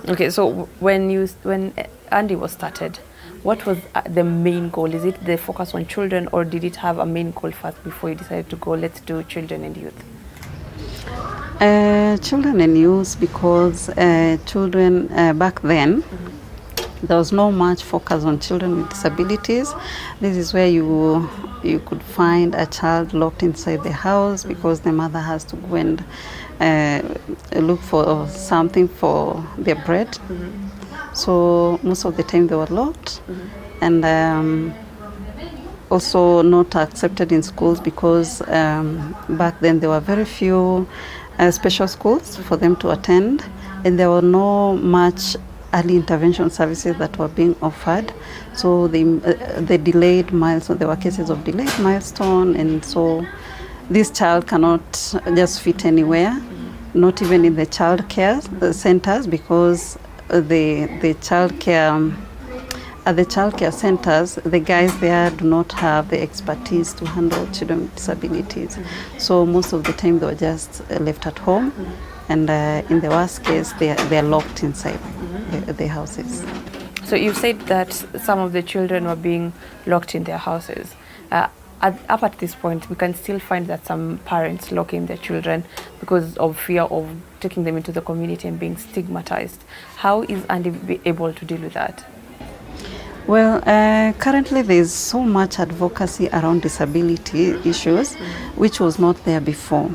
Okay, so when Andy was started, what was the main goal? Is it the focus on children, or did it have a main goal first before you decided to go, let's do children and youth? Children and youth, because children back then, there was no much focus on children with disabilities. This is where you could find a child locked inside the house because the mother has to go and look for something for their bread. So most of the time they were locked, and also not accepted in schools because back then there were very few special schools for them to attend, and there were no much early intervention services that were being offered. So the delayed milestone, there were cases of delayed milestone, and so this child cannot just fit anywhere, not even in the child care centers, because the child care at the child care centers, the guys there do not have the expertise to handle children with disabilities. So most of the time they were just left at home, and in the worst case they're locked inside the houses. So you said that some of the children were being locked in their houses. Up at this point, we can still find that some parents lock in their children because of fear of taking them into the community and being stigmatized. How is Andy able to deal with that? Well, currently there's so much advocacy around disability issues, which was not there before.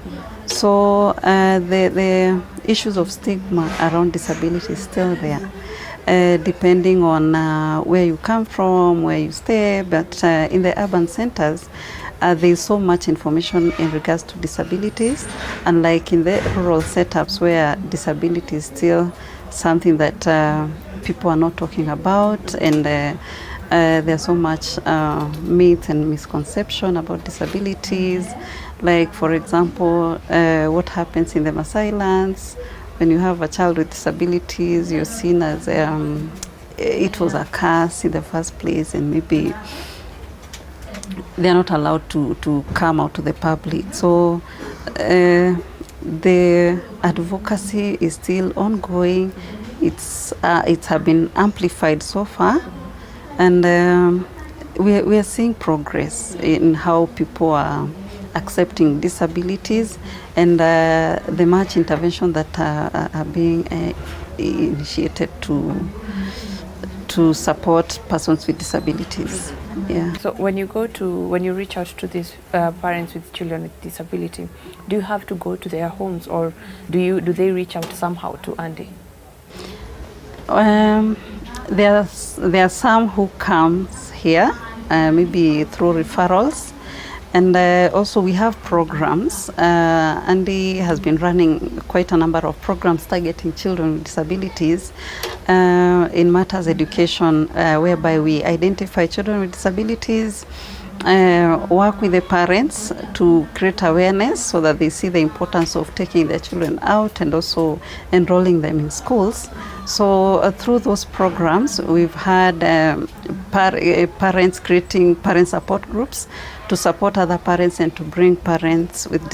So the issues of stigma around disability is still there, depending on where you come from, where you stay. But in the urban centers, there's so much information in regards to disabilities, unlike in the rural setups where disability is still something that people are not talking about, and there's so much myth and misconception about disabilities. Like, for example, what happens in the Maasai lands when you have a child with disabilities, you're seen as it was a curse in the first place, and maybe they're not allowed to come out to the public. So the advocacy is still ongoing. It's have been amplified so far, and we are seeing progress in how people are accepting disabilities, and the much intervention that are being initiated to support persons with disabilities. Yeah. So when you reach out to these parents with children with disability, do you have to go to their homes, or do they reach out somehow to Andy? There are some who comes here, maybe through referrals, and also we have programs. Andy has been running quite a number of programs targeting children with disabilities in matters education, whereby we identify children with disabilities, work with the parents to create awareness so that they see the importance of taking their children out and also enrolling them in schools. So through those programs, we've had parents creating parent support groups to support other parents and to bring parents with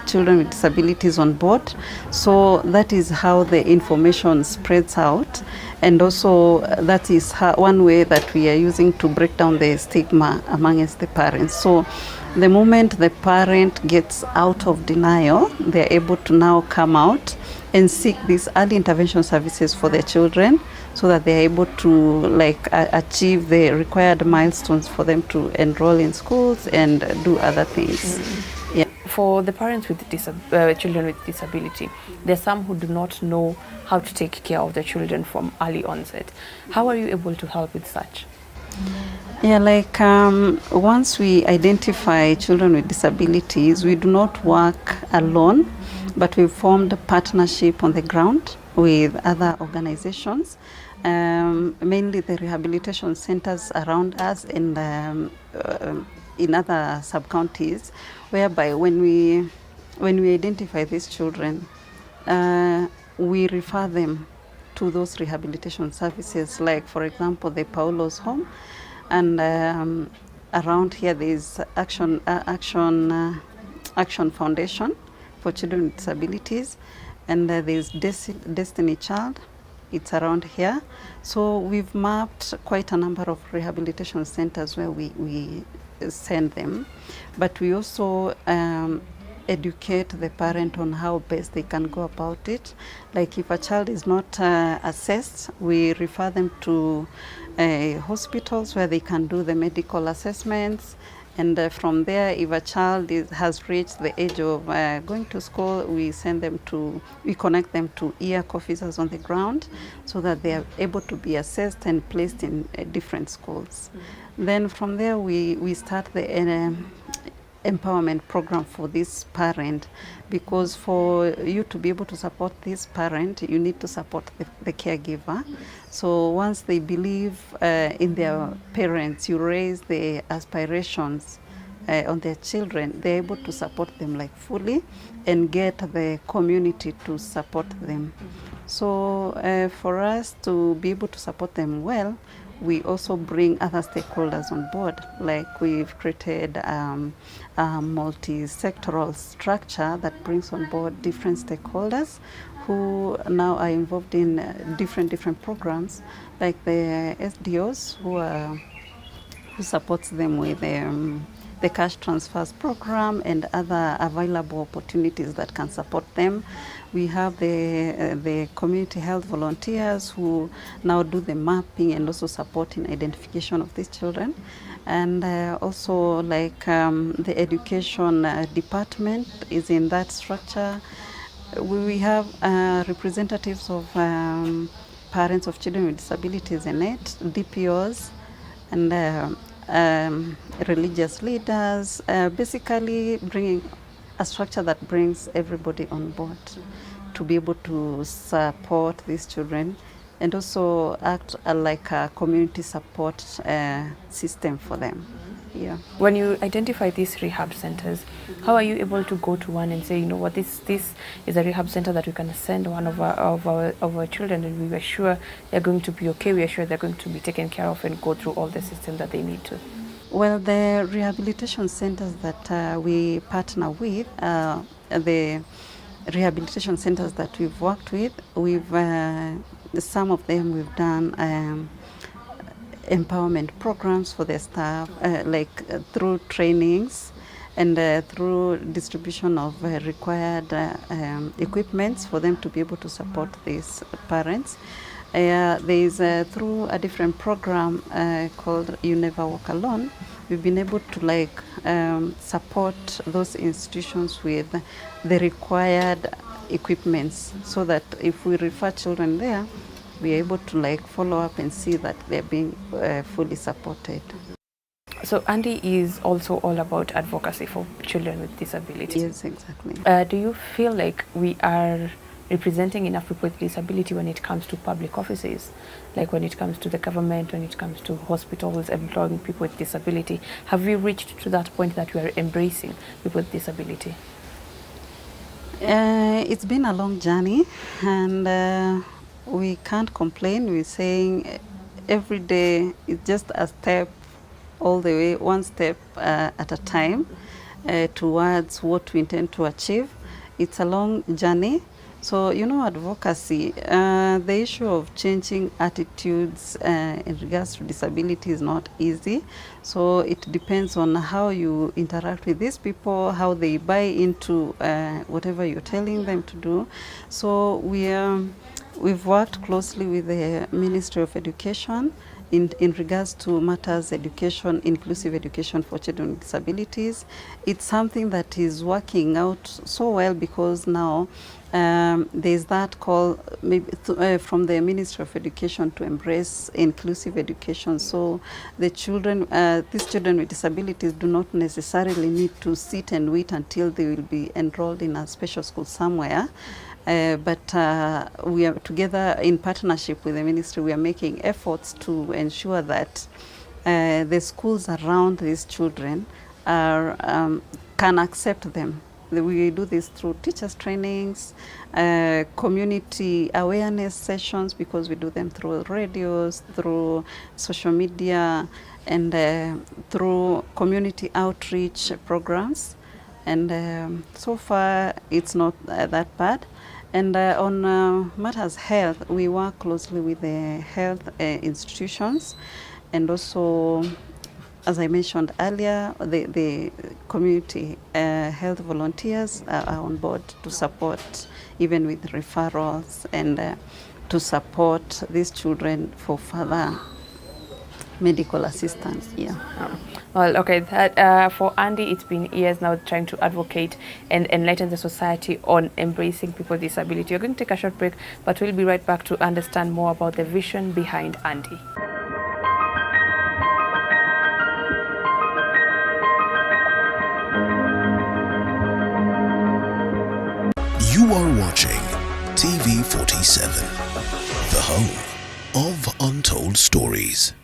children with disabilities on board. So that is how the information spreads out, and also that is one way that we are using to break down the stigma amongst the parents. So the moment the parent gets out of denial, they're able to now come out and seek these early intervention services for their children, so that they're able to achieve the required milestones for them to enroll in schools and do other things. Yeah. For the parents with children with disability, there are some who do not know how to take care of their children from early onset. How are you able to help with such? Yeah, once we identify children with disabilities, we do not work alone, but we formed a partnership on the ground with other organizations, mainly the rehabilitation centers around us and in other sub-counties, whereby when we identify these children, we refer them to those rehabilitation services, like, for example, the Paulo's Home, and around here there's Action Foundation for children with disabilities, and there's Destiny Child, It's around here. So we've mapped quite a number of rehabilitation centers where we send them, but we also educate the parent on how best they can go about it. Like if a child is not assessed, we refer them to hospitals where they can do the medical assessments. And from there, if a child has reached the age of going to school, we connect them to EAC officers on the ground so that they are able to be assessed and placed in different schools. Then from there, we start the empowerment program for this parent, because for you to be able to support this parent, you need to support the caregiver. So once they believe in their parents, you raise the aspirations on their children, they're able to support them like fully and get the community to support them. So for us to be able to support them well, we also bring other stakeholders on board. Like we've created a multi-sectoral structure that brings on board different stakeholders who now are involved in different programs, like the SDOs who supports them with the cash transfers program and other available opportunities that can support them. We have the community health volunteers who now do the mapping and also support in identification of these children. And also like the education department is in that structure. We have representatives of parents of children with disabilities in it, DPOs, and religious leaders, basically bringing a structure that brings everybody on board to be able to support these children and also act like a community support system for them. Yeah. When you identify these rehab centers, how are you able to go to one and say, you know what, this is a rehab center that we can send one of our children, and we are sure they're going to be okay, we are sure they're going to be taken care of and go through all the systems that they need to? Well, the rehabilitation centers that we partner with, the rehabilitation centers that we've worked with, some of them we've done empowerment programs for their staff, through trainings and through distribution of required equipments for them to be able to support these parents. There is through a different program called You Never Walk Alone, we've been able to support those institutions with the required equipments, so that if we refer children there, we're able to follow up and see that they're being fully supported. So Andy is also all about advocacy for children with disabilities. Yes, exactly. Do you feel like we are representing enough people with disability when it comes to public offices, like when it comes to the government, when it comes to hospitals employing people with disability? Have we reached to that point that we are embracing people with disability? It's been a long journey, and we can't complain. We're saying every day it's just a step all the way, one step at a time towards what we intend to achieve. It's a long journey. So, advocacy, the issue of changing attitudes in regards to disability is not easy. So it depends on how you interact with these people, how they buy into whatever you're telling them to do. So we've worked closely with the Ministry of Education in regards to matters education, inclusive education for children with disabilities. It's something that is working out so well, because now there's that call maybe from the Ministry of Education to embrace inclusive education. So the children, these children with disabilities do not necessarily need to sit and wait until they will be enrolled in a special school somewhere. But we are together in partnership with the ministry. We are making efforts to ensure that the schools around these children can accept them. We do this through teachers trainings, community awareness sessions, because we do them through radios, through social media, and through community outreach programs. And so far it's not that bad. And on matters health, we work closely with the health institutions, and also, as I mentioned earlier, the community health volunteers are on board to support, even with referrals, and to support these children for further medical assistance. Well, okay, that, for Andy, it's been years now trying to advocate and enlighten the society on embracing people with disability. We're going to take a short break, but we'll be right back to understand more about the vision behind Andy. You are watching TV 47, the home of untold stories.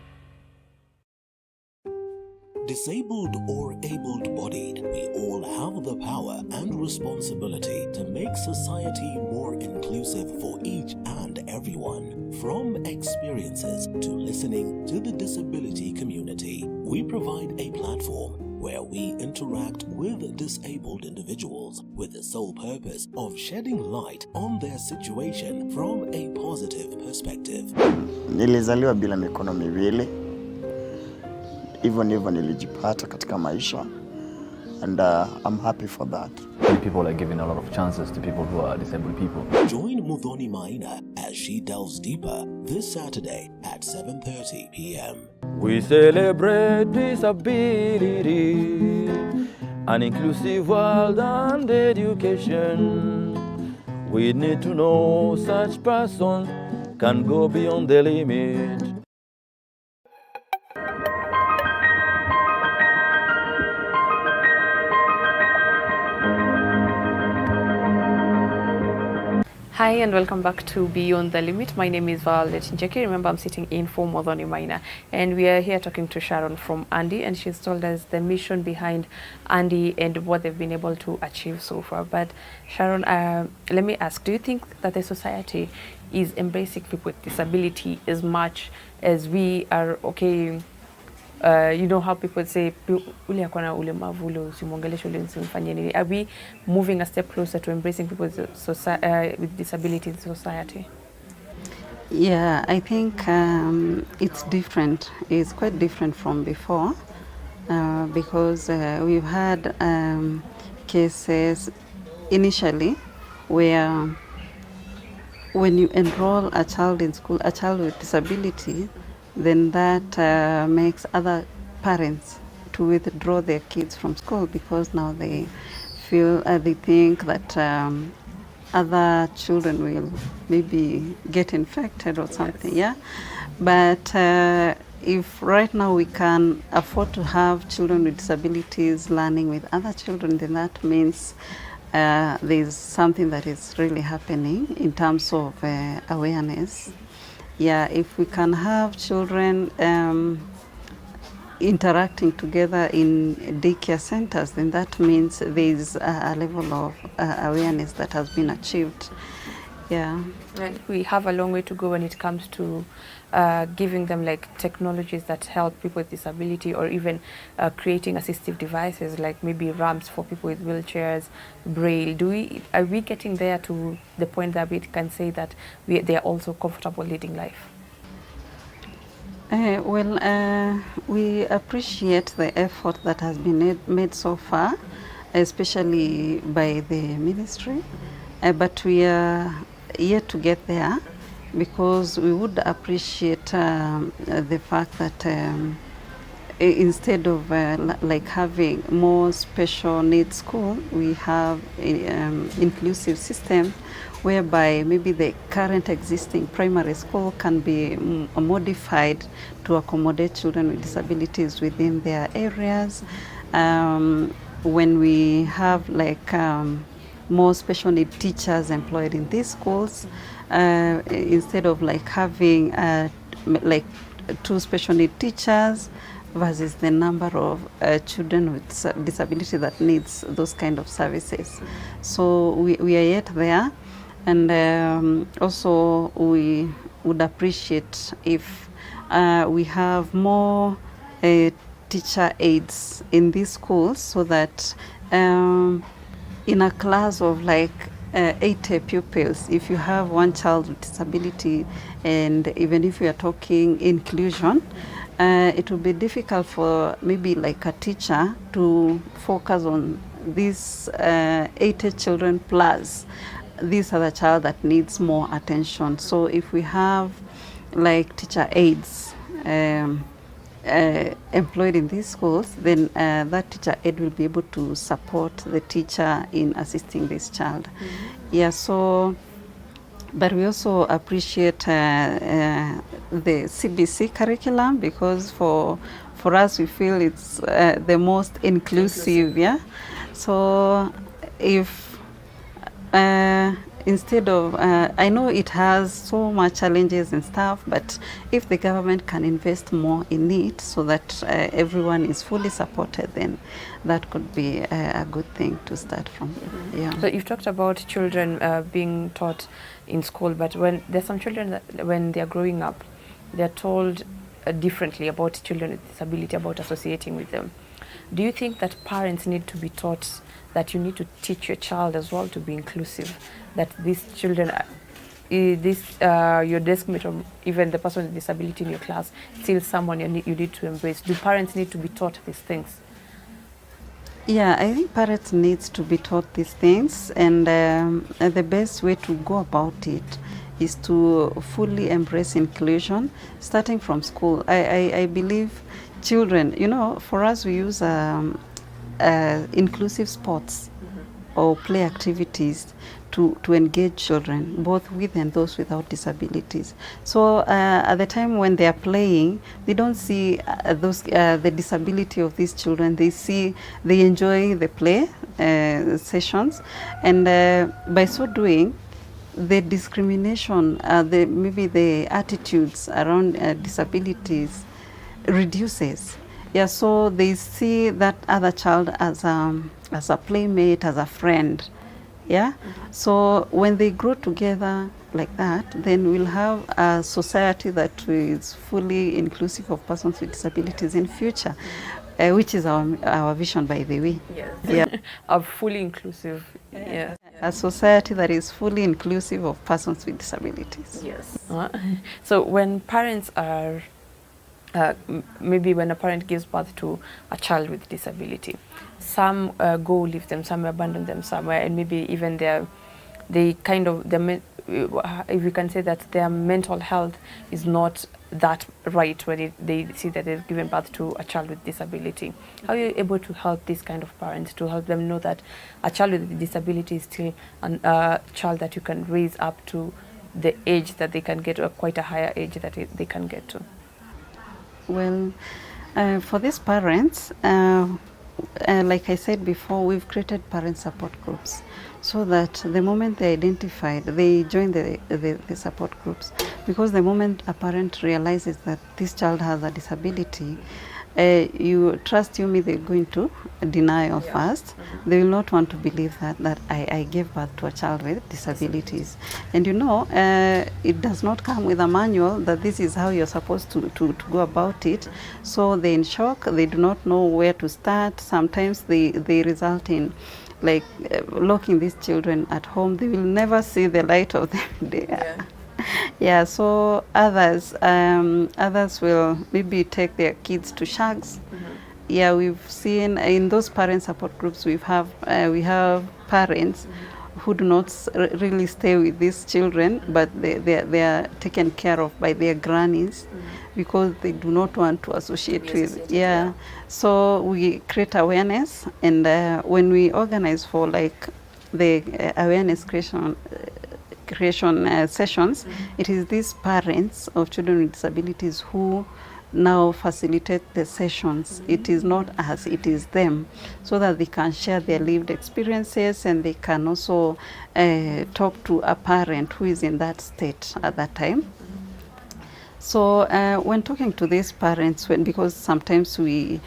Disabled or able-bodied, we all have the power and responsibility to make society more inclusive for each and everyone. From experiences to listening to the disability community, we provide a platform where we interact with disabled individuals with the sole purpose of shedding light on their situation from a positive perspective. Nilizaliwa bila mikono miwili. Hivyo nilijipata katika maisha, and I'm happy for that. People are giving a lot of chances to people who are disabled people. Join Muthoni Maina as she delves deeper this Saturday at 7:30 p.m. We celebrate disability, an inclusive world and education. We need to know such person can go beyond the limit. Hi and welcome back to Beyond the Limit. My name is Violet Njeki. Remember, I'm sitting in for Muthoni Maina, and we are here talking to Sharon from Andy, and she's told us the mission behind Andy and what they've been able to achieve so far. But Sharon, let me ask, do you think that the society is embracing people with disability as much as we are? Okay, you know how people say, ule akona ulemavu ule usimwongeleshe ule usimfanyie nini. Are we moving a step closer to embracing people with disability in society? Yeah, I think it's different. It's quite different from before, because we've had cases initially where when you enroll a child in school, a child with disability, then that makes other parents to withdraw their kids from school, because now they feel, they think that other children will maybe get infected or something. Yeah, but if right now we can afford to have children with disabilities learning with other children, then that means there's something that is really happening in terms of awareness. Yeah, if we can have children interacting together in daycare centers, then that means there's a level of awareness that has been achieved. Yeah. And we have a long way to go when it comes to giving them like technologies that help people with disability, or even creating assistive devices like maybe ramps for people with wheelchairs, braille. Are we getting there to the point that we can say that they are also comfortable leading life? We appreciate the effort that has been made so far, especially by the ministry, but we are yet to get there, because we would appreciate the fact that instead of like having more special needs school, we have inclusive system whereby maybe the current existing primary school can be modified to accommodate children with disabilities within their areas. When we have like more special need teachers employed in these schools, instead of like having like 2 special need teachers versus the number of children with disability that needs those kind of services. So we are yet there, and also we would appreciate if we have more teacher aides in these schools, so that in a class of like 80 pupils. If you have one child with disability, and even if you are talking inclusion, it will be difficult for maybe like a teacher to focus on these 80 children plus this other child that needs more attention. So if we have like teacher aides employed in these schools, then that teacher aide will be able to support the teacher in assisting this child. Yeah, so, but we also appreciate the CBC curriculum, because for us we feel it's the most inclusive. Yeah, so if instead of, I know it has so much challenges and stuff, but if the government can invest more in it so that everyone is fully supported, then that could be a good thing to start from. Yeah. So you've talked about children being taught in school, but when there's some children that when they're growing up, they're told differently about children with disability, about associating with them. Do you think that parents need to be taught that you need to teach your child as well to be inclusive, that these children, your desk mate or even the person with disability in your class, still someone you need to embrace? Do parents need to be taught these things? Yeah, I think parents needs to be taught these things, and the best way to go about it is to fully embrace inclusion, starting from school. I believe children, you know, for us we use inclusive sports or play activities to engage children, both with and those without disabilities. So at the time when they are playing, they don't see the disability of these children. They enjoy the play sessions, and by so doing, the discrimination, maybe the attitudes around disabilities reduces. Yeah, so they see that other child as a playmate, as a friend. Yeah, so when they grow together like that, then we'll have a society that is fully inclusive of persons with disabilities in future, which is our vision, by the way. Yes. Yeah. A fully inclusive. Yeah. A society that is fully inclusive of persons with disabilities. Yes. So when parents are maybe when a parent gives birth to a child with disability, some go leave them, some abandon them somewhere, and maybe even if you can say that their mental health is not that right when they see that they've given birth to a child with disability. How are you able to help these kind of parents, to help them know that a child with a disability is still a child that you can raise up to the age that they can get, or quite a higher age that they can get to? Well, for these parents, like I said before, we've created parent support groups so that the moment they identified, they join the support groups. Because the moment a parent realizes that this child has a disability, they're going to denial first. They will not want to believe that I gave birth to a child with disabilities. And you know, it does not come with a manual that this is how you're supposed to go about it. So they're in shock, they do not know where to start. Sometimes they result in like locking these children at home. They will never see the light of the day. Yeah. Yeah, so others will maybe take their kids to shags. Yeah, we've seen in those parent support groups we have parents who do not really stay with these children, but they are taken care of by their grannies because they do not want to associate with. Yeah, so we create awareness, and when we organize for like the awareness creation sessions, it is these parents of children with disabilities who now facilitate the sessions. It is not us, it is them, so that they can share their lived experiences, and they can also talk to a parent who is in that state at that time. So when talking to these parents, because sometimes we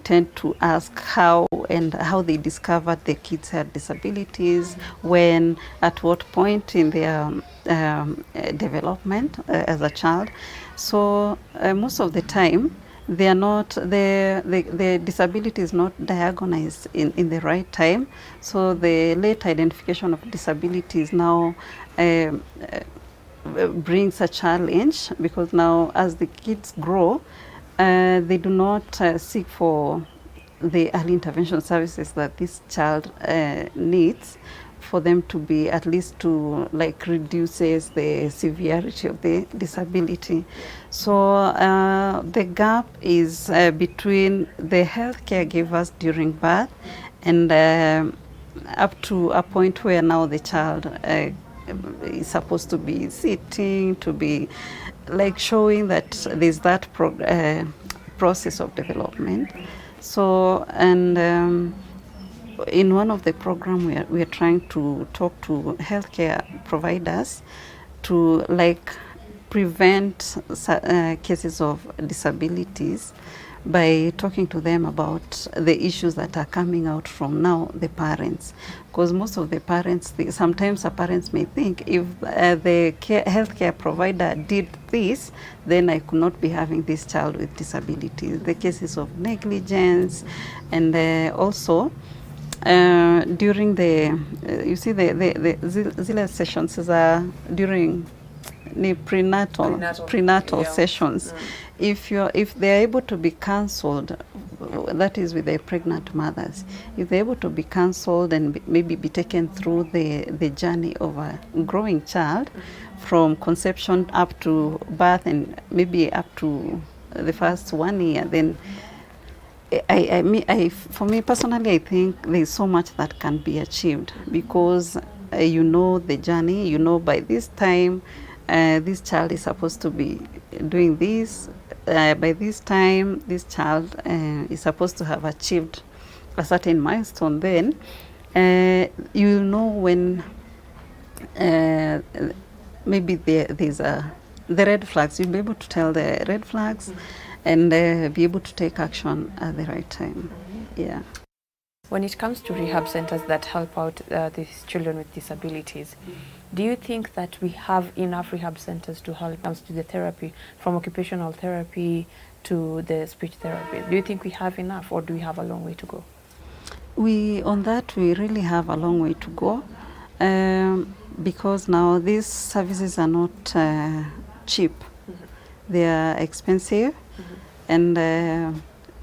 tend to ask how they discovered their kids had disabilities, when, at what point in their development as a child. So most of the time, they are not, the disability is not diagnosed in the right time. So the late identification of disabilities now brings a challenge, because now as the kids grow, they do not seek for the early intervention services that this child needs, for them to be at least to like reduces the severity of the disability. So the gap is between the health caregivers during birth and up to a point where now the child is supposed to be sitting, to be like showing that there's that process of development. So, and in one of the programs, we are trying to talk to healthcare providers to like prevent cases of disabilities by talking to them about the issues that are coming out from now the parents. Because most of the parents, sometimes the parents may think, if the healthcare provider did this, then I could not be having this child with disabilities. The cases of negligence, and also during the, you see the Zile sessions are during the prenatal yeah. sessions. If they're able to be cancelled, that is with the pregnant mothers, if they're able to be cancelled and maybe be taken through the journey of a growing child, from conception up to birth and maybe up to the first 1 year, then for me personally, I think there's so much that can be achieved, because you know the journey, you know by this time this child is supposed to be doing this. By this time, this child is supposed to have achieved a certain milestone. Then you know when maybe there's the red flags. You'll be able to tell the red flags and be able to take action at the right time. Yeah. When it comes to rehab centers that help out these children with disabilities, do you think that we have enough rehab centers to help comes to the therapy, from occupational therapy to the speech therapy? Do you think we have enough, or do we have a long way to go? On that, we really have a long way to go, because now these services are not cheap. They are expensive, and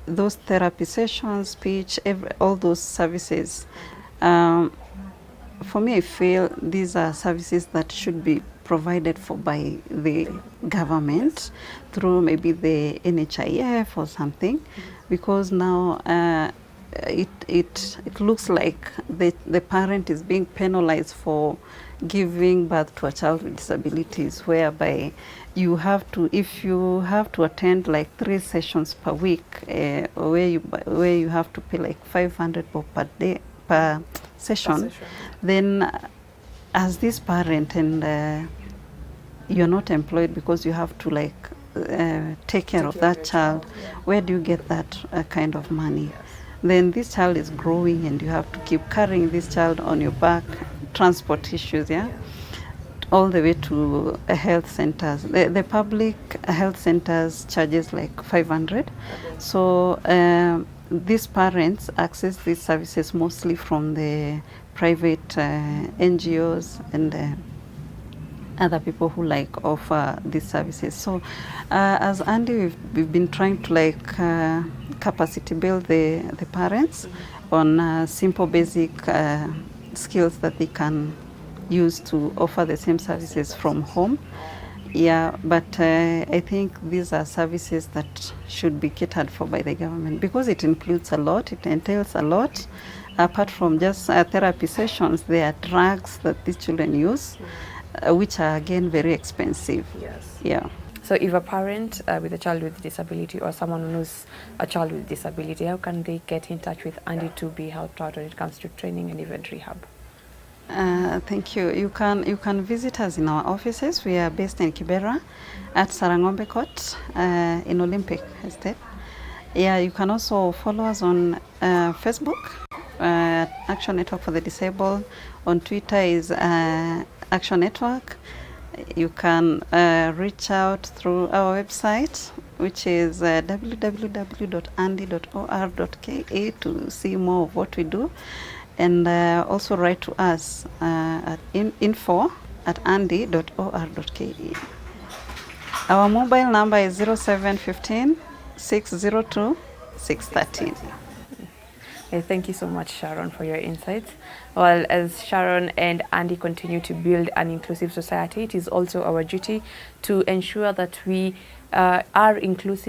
those therapy sessions, speech, all those services, for me, I feel these are services that should be provided for by the government through maybe the NHIF or something, because now it looks like the parent is being penalized for giving birth to a child with disabilities, whereby you have to, if you have to attend like 3 sessions per week, where you have to pay like 500 bob per day per session, then as this parent, and you're not employed because you have to like take care of that child, where do you get that kind of money? Then this child is growing and you have to keep carrying this child on your back, transport issues, all the way to health centers. The public health centers charges like 500. So these parents access these services mostly from the private NGOs and other people who like offer these services. So as Andy, we've been trying to like capacity build the parents on simple basic skills that they can use to offer the same services from home. Yeah, but I think these are services that should be catered for by the government, because it includes a lot, it entails a lot. Apart from just therapy sessions, there are drugs that these children use, which are again very expensive. Yes. Yeah. So if a parent with a child with disability, or someone who knows a child with disability, how can they get in touch with Andy to be helped out when it comes to training and even rehab? Thank you. You can visit us in our offices. We are based in Kibera at Sarangombe Court in Olympic Estate. Yeah, you can also follow us on Facebook, Action Network for the Disabled. On Twitter is Action Network. You can reach out through our website, which is www.andy.or.ke, to see more of what we do, and also write to us at info@andy.or.ke. Our mobile number is 0715 602 613. Thank you so much, Sharon, for your insights. Well, as Sharon and Andy continue to build an inclusive society, it is also our duty to ensure that we are inclusive